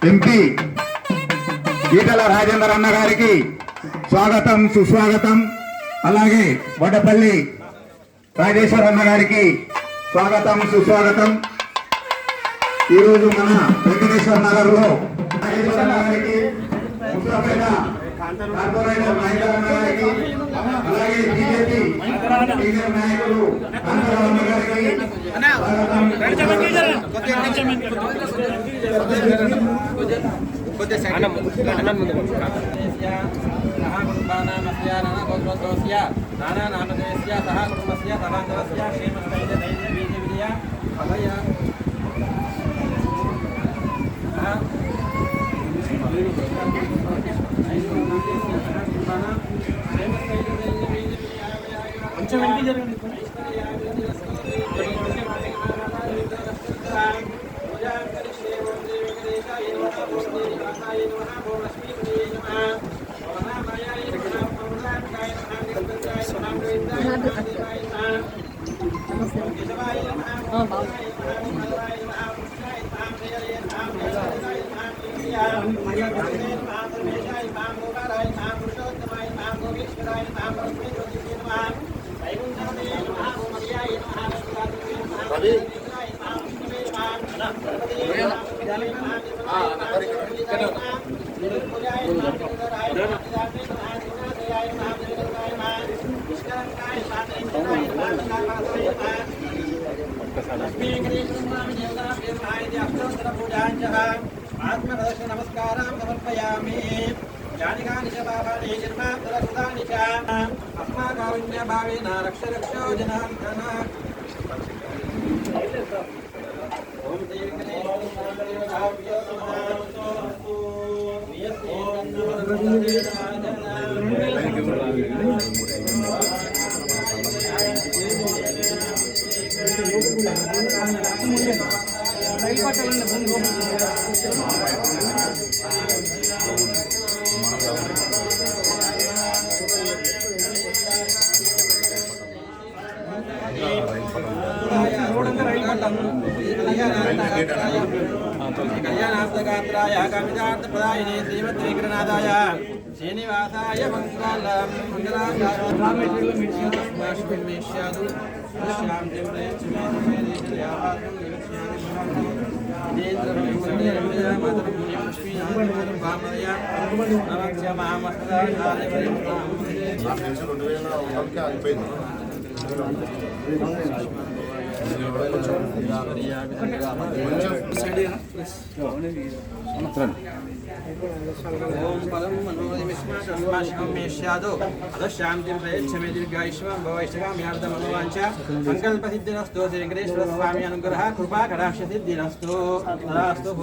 MP Etela Rajender అన్న గారికి స్వాగతం సుస్వాగతం. అలాగే వడపల్లి రాజేశ్వర్ అన్న గారికి స్వాగతం సుస్వాగతం. ఈరోజు మన వెంకటేశ్వర నగర్ లో రాజేశ్వర అన్న గారికి, ముస్తాపేట కార్పొరేటర్ నాయకులు అన్న గారికి, అలాగే బీజేపీ సీనియర్ నాయకులు కాంతారావు అన్న గారికి కొంచెం వెనక్కి జరగండి. నమస్కారం సమర్పయామి. జానికాని చ పాపాని జన్మాంతరకృతాని చ అస్మాకారుణ్య భావేన రక్ష రక్షో జనార్దన. ఓం కళ్యాణార్థగాత్రాయ కామితార్థప్రదాయినే శ్రీమద్వేంకటనాథాయ శ్రీనివాసాయ మంగళం ఓం పదం మనోదిమిష్మాశికమేష్యాదో అదశాంతిం ప్రయచ్చమే దీర్ఘాయుష్మాన్ భవైష్ఠకామ్యార్థమనోవాంఛ సంకల్పసిద్ధిరస్తు. శ్రీ వెంకటేశ్వర స్వామి అనుగ్రహ కృపా కటాక్ష సిద్ధిరస్తు. తదాస్తు.